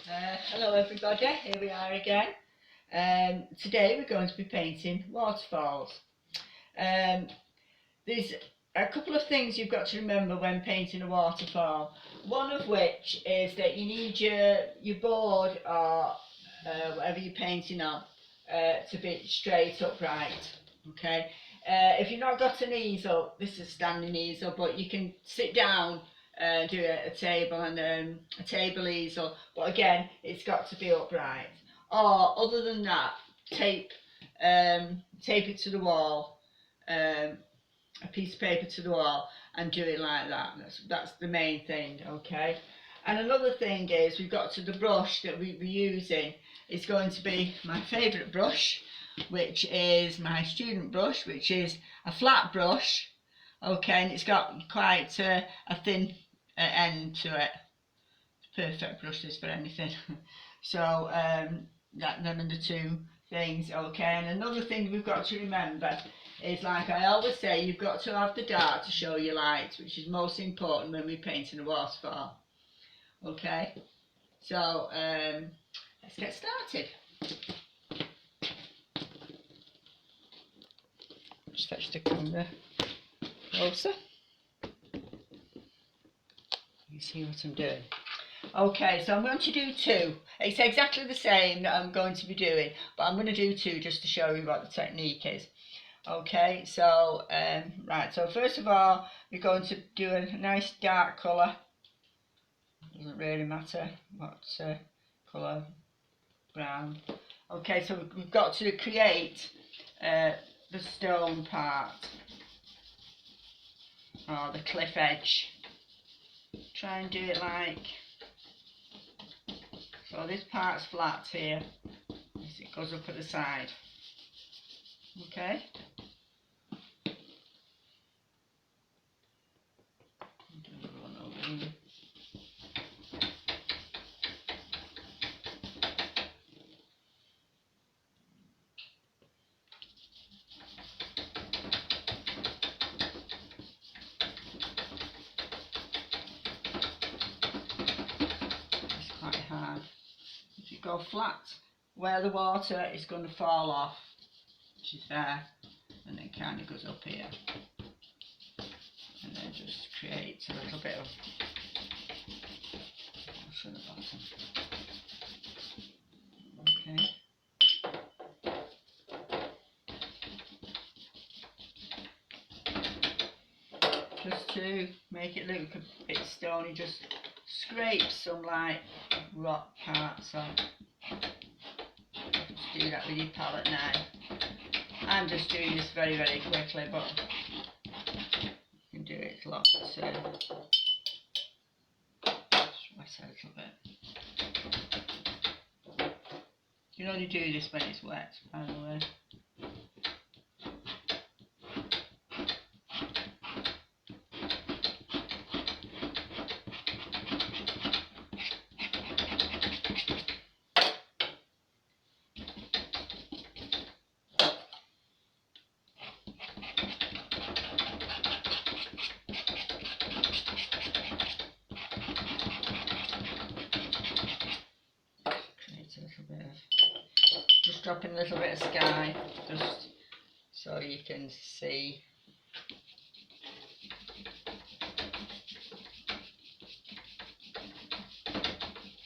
Hello everybody, here we are again. Today we're going to be painting waterfalls. There's a couple of things you've got to remember when painting a waterfall. One of which is that you need your board or whatever you're painting on to be straight upright. Okay. If you've not got an easel, this is a standing easel, but you can sit down do a table and a table easel, but again it's got to be upright. Or other than that, tape it to the wall, a piece of paper to the wall, and do it like that. That's the main thing, okay? And another thing is we've got to the brush that we'll be using is going to be my favourite brush, which is my student brush, which is a flat brush, okay, and it's got quite a thin end to it. Perfect brushes for anything. So them are the two things, okay. And another thing we've got to remember is, like I always say, you've got to have the dark to show your light, which is most important when we're painting a waterfall. Okay, so let's get started. Just fetch the camera closer. You see what I'm doing. Okay, so I'm going to do two. It's exactly the same that I'm going to be doing, but I'm going to do two just to show you what the technique is. Okay, so right, so first of all we're going to do a nice dark colour. Doesn't really matter what colour, brown. Okay, so we've got to create the stone part, or the cliff edge. Try and do it like so. This part's flat here, it goes up at the side. Okay. Hard. If you go flat where the water is going to fall off, which is there, and then kind of goes up here, and then just creates a little bit of wash at the bottom. Okay. Just to make it look a bit stony, just scrape some like rock parts off. Just do that with your palette knife. I'm just doing this very quickly, but you can do it a lot too. Just wet a little bit. You can only do this when it's wet, by the way. Just dropping a little bit of sky, just so you can see.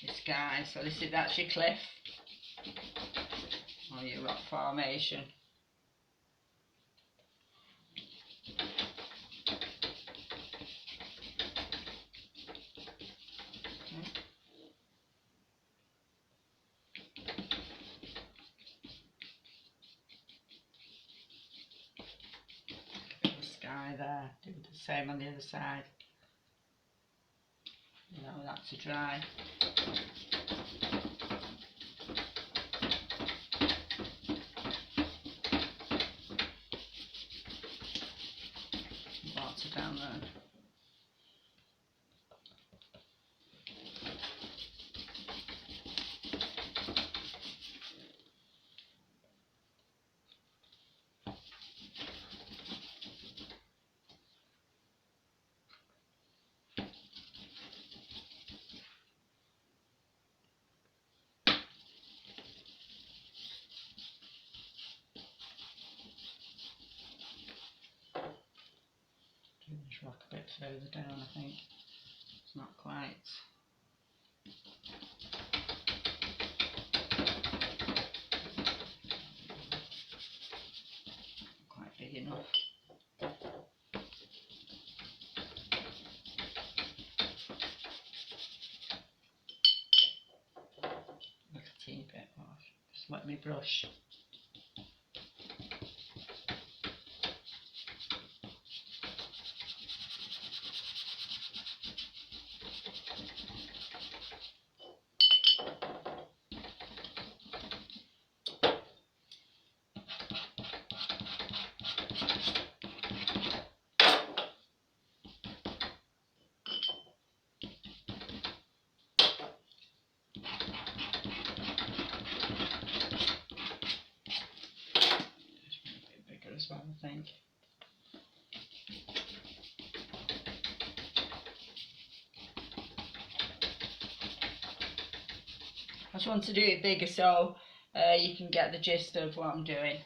The sky, so that's your cliff, or your rock formation. There, do the same on the other side. Allow that to dry. Water down there. stroke a bit further down, I think. It's not quite. Quite big enough. Little teeny bit more. Just let me brush. As well, I think. I just want to do it bigger so you can get the gist of what I'm doing.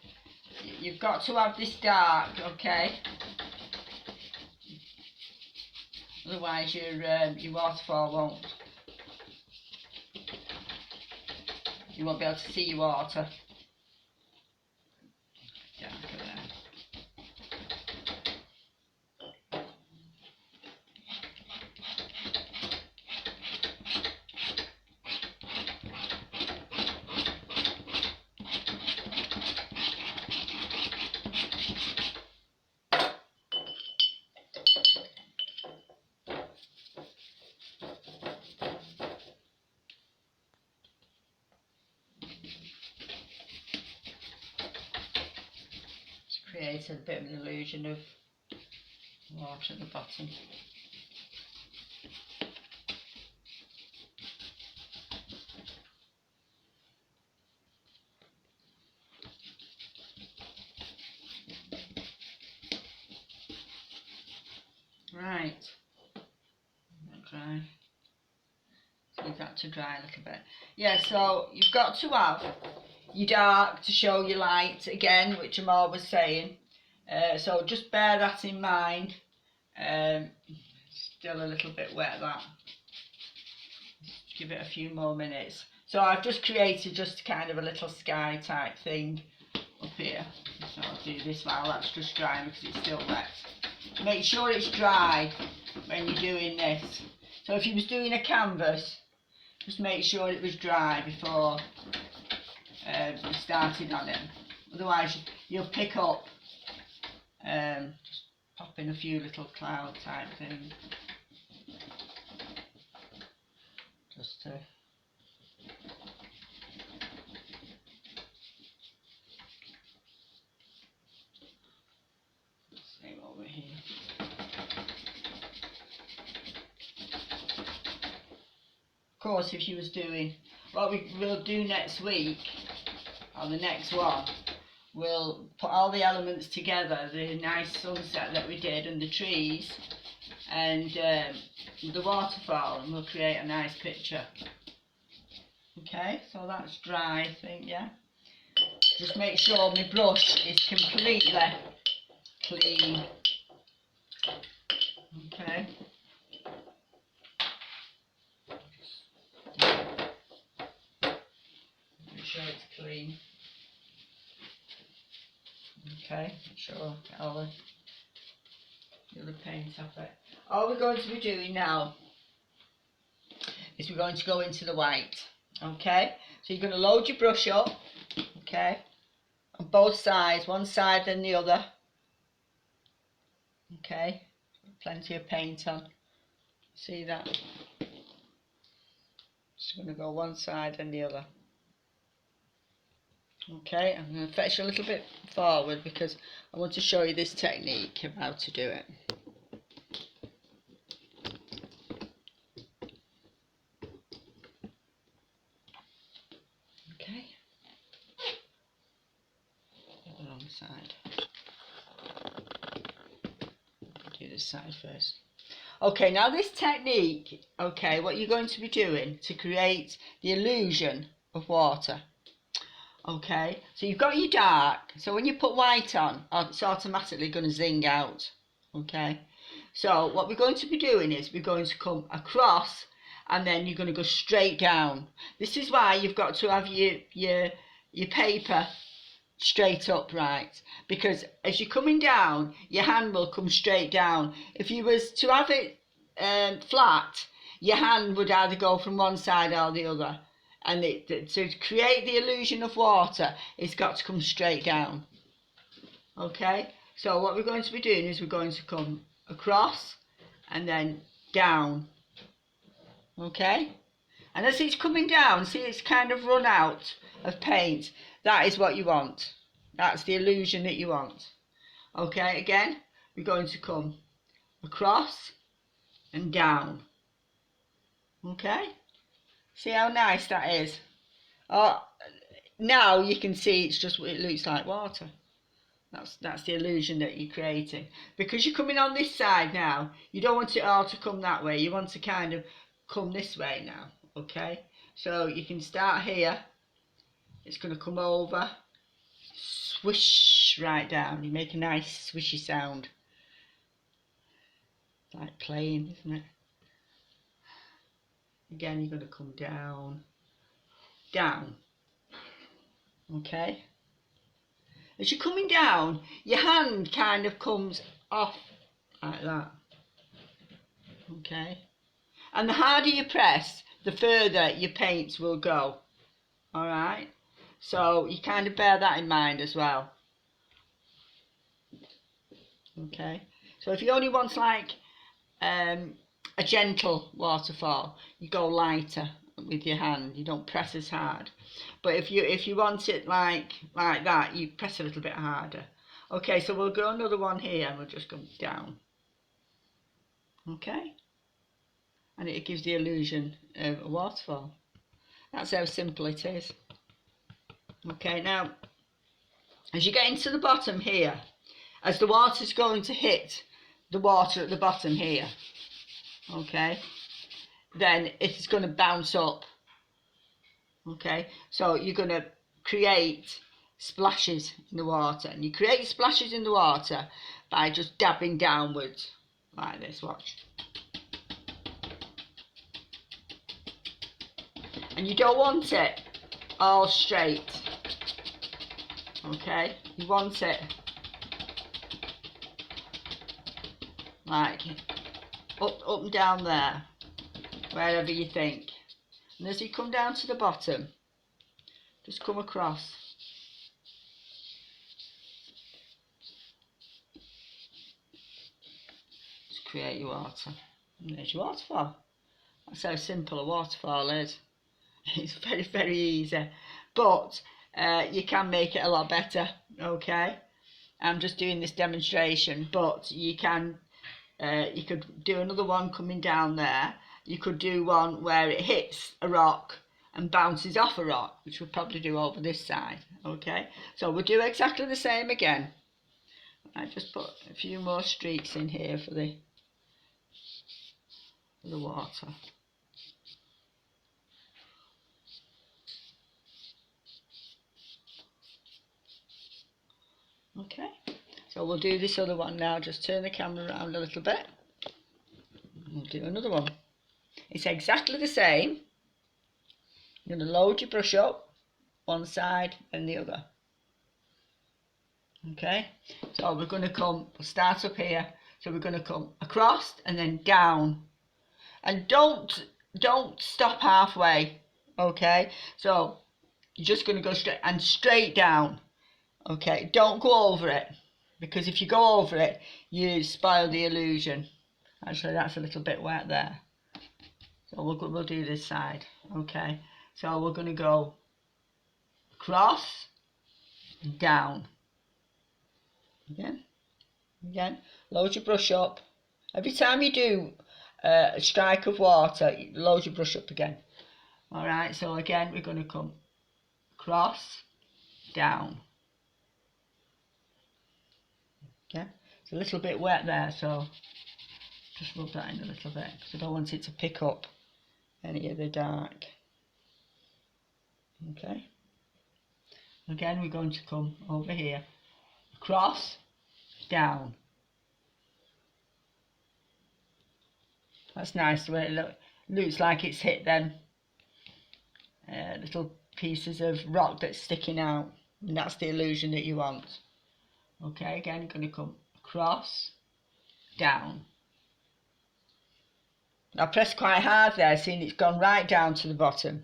You've got to have this dark, okay? Otherwise your waterfall you won't be able to see your water. Darker there. Created a bit of an illusion of water at the bottom. Right, dry. Leave that to dry a little bit. Yeah, so you've got to have your dark to show your light again, which I'm always saying. So just bear that in mind. Still a little bit wet, that. Give it a few more minutes. So I've just created just kind of a little sky type thing up here. So I'll do this while that's just drying because it's still wet. Make sure it's dry when you're doing this. So if you was doing a canvas, just make sure it was dry before you started on it. Otherwise you'll pick up just pop in a few little cloud type things. Just to same over here. Of course, if you was doing what we'll do next week or the next one, we'll put all the elements together, the nice sunset that we did and the trees and the waterfall, and we'll create a nice picture. Okay, so that's dry, I think, yeah. Just make sure my brush is completely clean. Okay. Make sure it's clean. Okay, sure, get all the other paint off it. All we're going to be doing now is we're going to go into the white. Okay, so you're going to load your brush up, okay, on both sides, one side then the other. Okay, plenty of paint on. See that? Just going to go one side and the other. Okay, I'm going to fetch a little bit forward because I want to show you this technique of how to do it. Okay, the wrong side. Do this side first. Okay, now this technique, okay, what you're going to be doing to create the illusion of water. Okay, so you've got your dark, so when you put white on, it's automatically going to zing out. Okay, So what we're going to be doing is we're going to come across and then you're going to go straight down. This is why you've got to have your paper straight upright, because as you're coming down, your hand will come straight down. If you was to have it flat, your hand would either go from one side or the other. And to create the illusion of water, it's got to come straight down. Okay, so what we're going to be doing is we're going to come across and then down. Okay, and as it's coming down, see it's kind of run out of paint. That is what you want. That's the illusion that you want. Okay, again, we're going to come across and down. Okay, see how nice that is? Oh, now you can see it looks like water. That's the illusion that you're creating. Because you're coming on this side now, you don't want it all to come that way. You want to kind of come this way now, okay? So you can start here. It's going to come over, swish right down. You make a nice swishy sound. It's like playing, isn't it? Again, you're going to come down, down, okay? As you're coming down, your hand kind of comes off like that, okay? And the harder you press, the further your paints will go, all right? So you kind of bear that in mind as well, okay? So if you only want like a gentle waterfall, you go lighter with your hand, you don't press as hard. But if you want it like that, you press a little bit harder. Okay, so we'll go another one here and we'll just go down. Okay, and it gives the illusion of a waterfall. That's how simple it is. Okay, now as you get into the bottom here, as the water's going to hit the water at the bottom here, okay, then it's going to bounce up. Okay, so you're going to create splashes in the water, and you create splashes in the water by just dabbing downwards like this, watch. And you don't want it all straight, okay, you want it like up and down there, wherever you think. And as you come down to the bottom, just come across. Just create your water. And there's your waterfall. That's how simple a waterfall is. It's very, very easy. But you can make it a lot better, okay? I'm just doing this demonstration, but you could do another one coming down there. You could do one where it hits a rock and bounces off a rock, which we'll probably do over this side, okay? So we'll do exactly the same again. I just put a few more streaks in here for the water. Okay, so we'll do this other one now. Just turn the camera around a little bit. We'll do another one. It's exactly the same. You're going to load your brush up one side and the other. Okay, so we're going to we'll start up here. So we're going to come across and then down. And don't stop halfway. Okay, so you're just going to go straight down. Okay, don't go over it, because if you go over it, you spoil the illusion. Actually, that's a little bit wet there. So we'll do this side. Okay, so we're going to go across and down. Again, load your brush up. Every time you do a strike of water, load your brush up again. Alright, so again, we're going to come across, down. Okay, it's a little bit wet there, so just rub that in a little bit, because I don't want it to pick up any of the dark. Okay, again we're going to come over here, across, down. That's nice when it looks like it's hit them little pieces of rock that's sticking out, and that's the illusion that you want. Okay, again, you're going to come across, down. I pressed quite hard there, seeing it's gone right down to the bottom.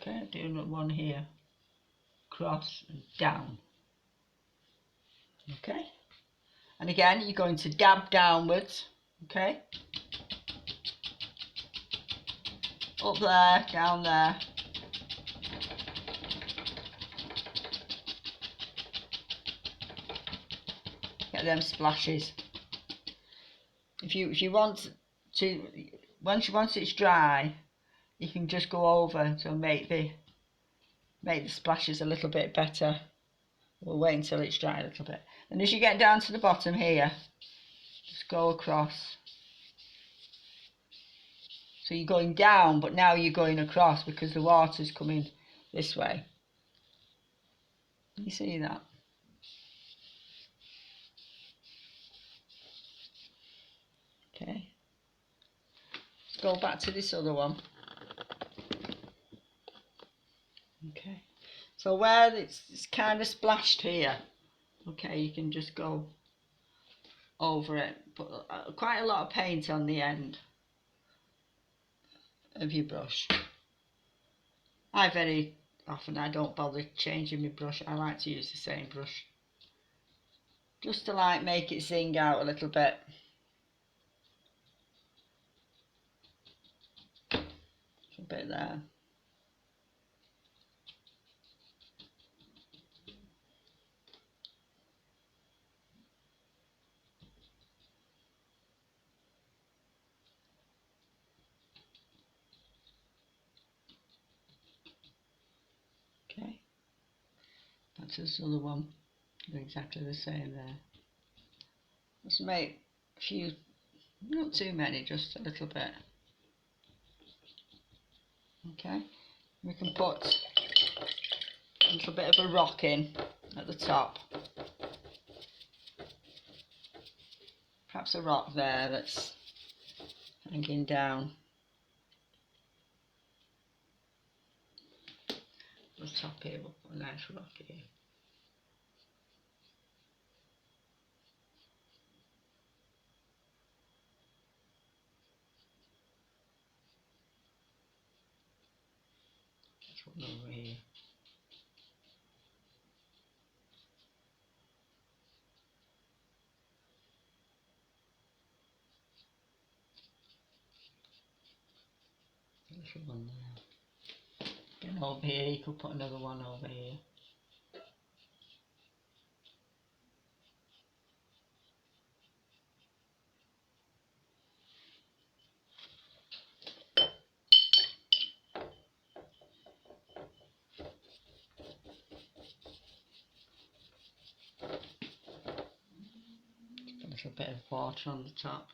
Okay, do another one here. Cross and down. Okay, and again, you're going to dab downwards. Okay, up there, down there. Get them splashes. If you want to, once it's dry, you can just go over to make the splashes a little bit better. We'll wait until it's dry a little bit. And as you get down to the bottom here, just go across. So you're going down, but now you're going across because the water's coming this way. You see that? Okay. Let's go back to this other one. Okay. So where it's kind of splashed here, okay, you can just go over it. Put quite a lot of paint on the end of your brush. Very often I don't bother changing my brush. I like to use the same brush, just to like make it zing out a little bit. A bit there. Okay, that's this other one. They're exactly the same there. Let's make a few, not too many, just a little bit. Okay, we can put a little bit of a rock in at the top. Perhaps a rock there that's hanging down the top here. We'll put a nice rock here. One over here. Little one there. Again over here, you could put another one over here. Put a little bit of water on the top.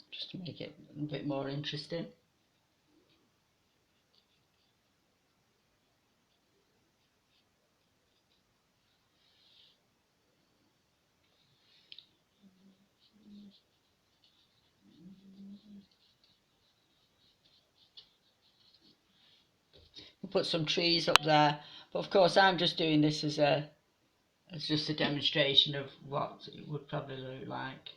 Just to make it a bit more interesting. We'll put some trees up there, but of course I'm just doing this as just a demonstration of what it would probably look like.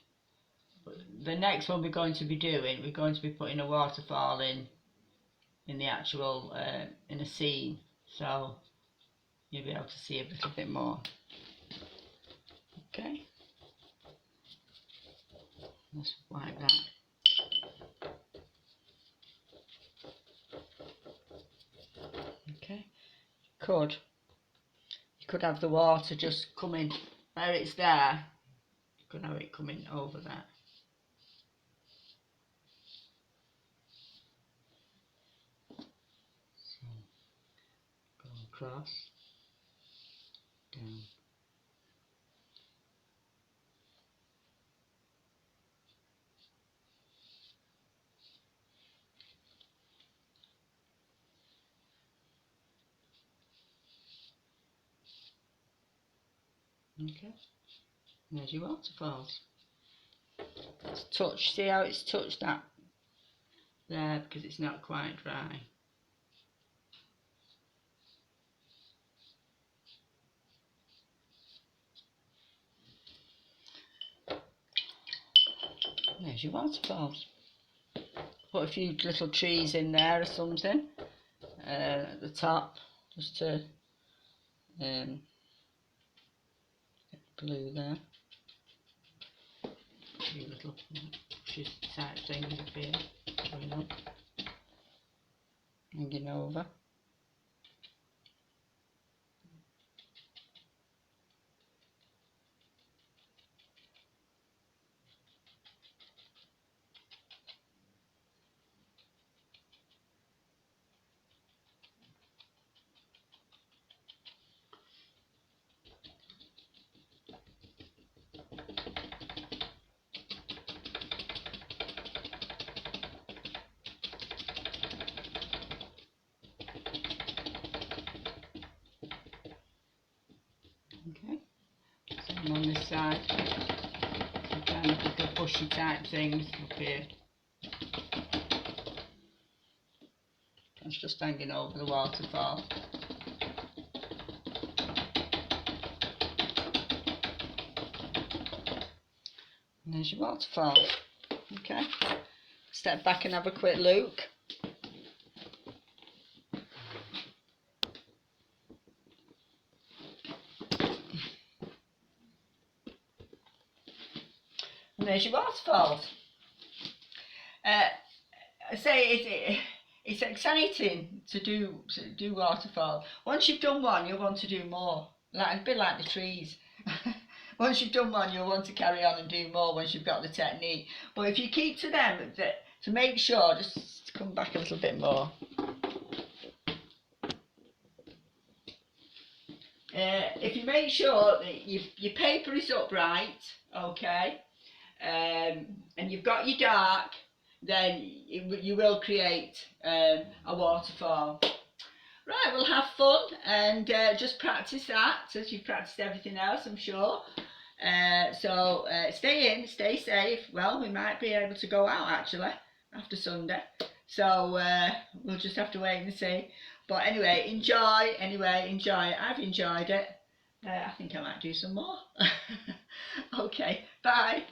But the next one we're going to be doing, we're going to be putting a waterfall in the actual in a scene, so you'll be able to see a little bit more. Okay, let's wipe that. Okay, you could have the water just coming where it's there. You could have it coming over there. across, down. Okay, there's your waterfalls. It's touched, see how it's touched that there because it's not quite dry. There's your waterfalls. Put a few little trees in there or something at the top just to glue there. A few little bushes type things up here going up, hanging over. Okay, same on this side, some kind of little bushy type things up here. It's just hanging over the waterfall. And there's your waterfall. Okay, step back and have a quick look. And there's your waterfalls. I say it's exciting to do waterfall. Once you've done one, you'll want to do more. Like a bit like the trees. Once you've done one, you'll want to carry on and do more once you've got the technique. But if you keep to them, to make sure, just come back a little bit more. If you make sure that your paper is upright, okay, and you've got your dark, then you will create a waterfall. Right, we'll have fun and just practice that as you've practiced everything else, I'm sure. So stay in, stay safe. Well, we might be able to go out actually after Sunday. So we'll just have to wait and see. But anyway, enjoy. I've enjoyed it. I think I might do some more. Okay, bye.